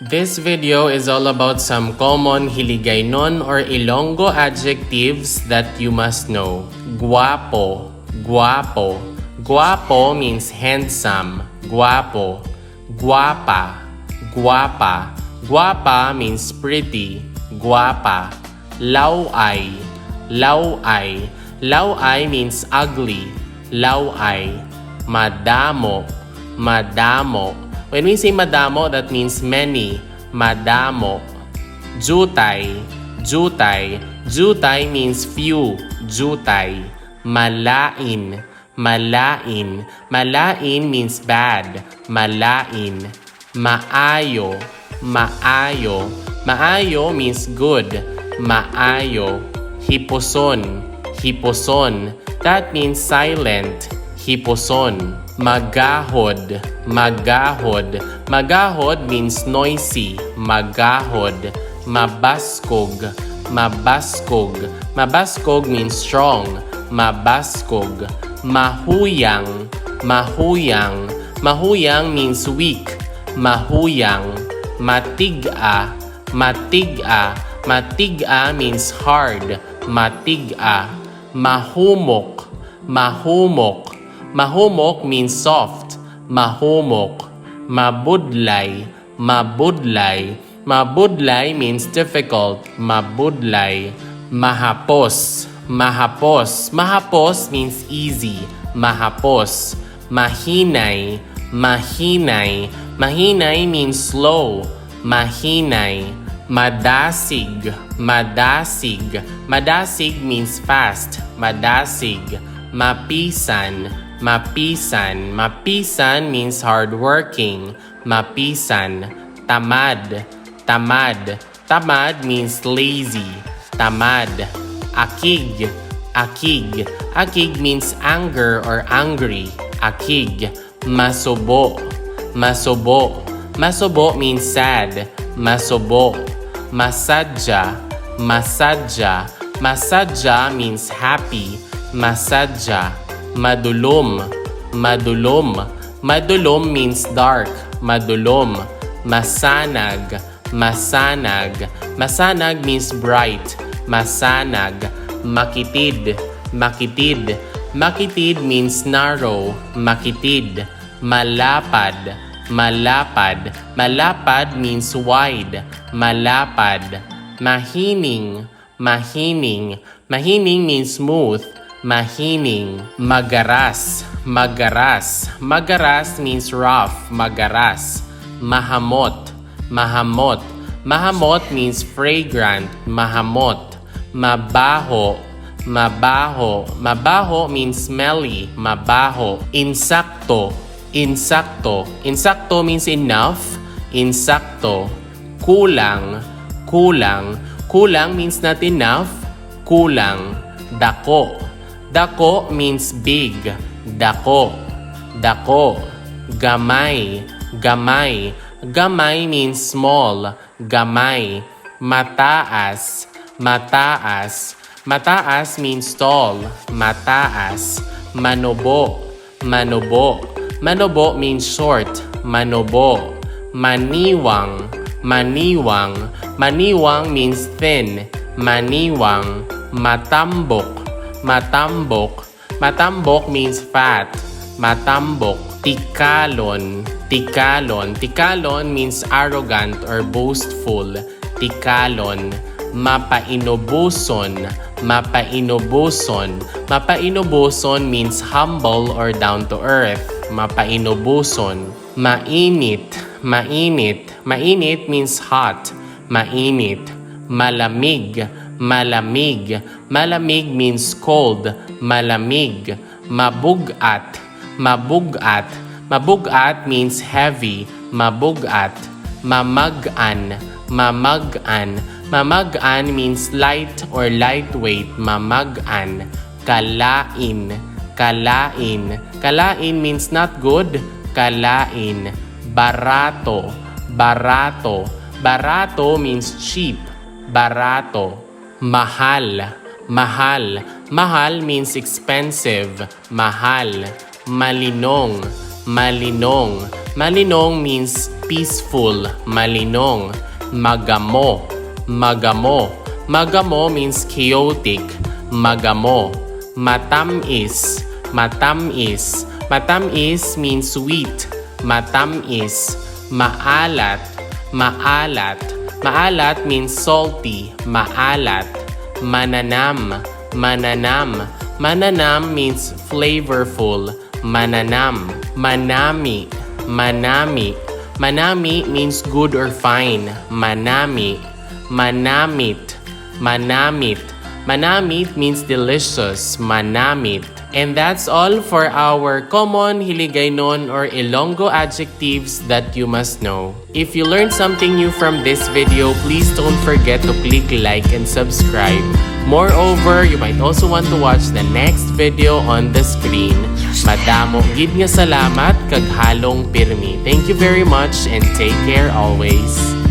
This video is all about some common Hiligaynon or Ilonggo adjectives that you must know. Guapo, guapo. Guapo means handsome. Guapo. Guapa, guapa. Guapa means pretty. Guapa. Lauay, lauay. Lauay means ugly. Lauay. Madamo, madamo. When we say madamo, that means many. Madamo. Jutay, jutay. Jutay means few. Jutay. Malain, malain. Malain means bad. Malain. Maayo, maayo. Maayo means good. Maayo. Hiposon, hiposon. That means silent. Hiposon. Magahod, magahod. Magahod means noisy. Magahod. Mabaskog, mabaskog. Mabaskog means strong. Mabaskog. Mahuyang, mahuyang. Mahuyang means weak. Mahuyang. Matiga, matiga. Matiga means hard. Matiga. Mahumok, mahumok. Mahumok means soft. Mahumok. Mabudlay, mabudlay. Mabudlay means difficult. Mabudlay. Mahapos, mahapos. Mahapos means easy. Mahapos. Mahinay, mahinay. Mahinay means slow. Mahinay. Madasig, madasig. Madasig means fast. Madasig. Mapisan, mapisan. Mapisan means hardworking. Mapisan. Tamad, tamad. Tamad means lazy. Tamad. Akig, akig. Akig means anger or angry. Akig. Masubo, masubo. Masubo means sad. Masubo. Masadya, masadya. Masadya means happy. Masadya. Madulom, madulom. Madulom means dark. Madulom. Masanag, masanag. Masanag means bright. Masanag. Makitid, makitid. Makitid means narrow. Makitid. Malapad, malapad. Malapad means wide. Malapad. Mahining, mahining. Mahining means smooth. Mahining. Magaras, magaras. Magaras means rough. Magaras. Mahamot, mahamot. Mahamot means fragrant. Mahamot. Mabaho, mabaho. Mabaho means smelly. Mabaho. Insakto, insakto. Insakto means enough. Insakto. Kulang, kulang. Kulang means not enough. Kulang. Dako. Dako means big. Dako. Dako. Gamay. Gamay. Gamay means small. Gamay. Mataas. Mataas. Mataas means tall. Mataas. Manobo. Manobo. Manobo means short. Manobo. Maniwang. Maniwang. Maniwang means thin. Maniwang. Matambok. Matambok. Matambok means fat. Matambok. Tikalon. Tikalon. Tikalon means arrogant or boastful. Tikalon. Mapainubuson. Mapainubuson. Mapainubuson means humble or down to earth. Mapainubuson. Mainit. Mainit. Mainit means hot. Mainit. Malamig. Malamig. Malamig means cold. Malamig. Mabugat. Mabugat. Mabugat means heavy. Mabugat. Mamagan. Mamagan. Mamagan means light or lightweight. Mamagan. Kalain. Kalain. Kalain means not good. Kalain. Barato. Barato. Barato means cheap. Barato. Mahal. Mahal. Mahal means expensive. Mahal. Malinong. Malinong. Malinong means peaceful. Malinong. Magamo. Magamo. Magamo means chaotic. Magamo. Matamis. Matamis. Matamis means sweet. Matamis. Maalat. Maalat. Maalat means salty. Maalat. Mananam. Mananam. Mananam means flavorful. Mananam. Manami. Manami. Manami means good or fine. Manami. Manamit. Manamit. Manamit means delicious. Manamit. And that's all for our common Hiligaynon or Ilonggo adjectives that you must know. If you learned something new from this video, please don't forget to click like and subscribe. Moreover, you might also want to watch the next video on the screen. Madamo gid nga salamat kag halong pirmi. Thank you very much and take care always.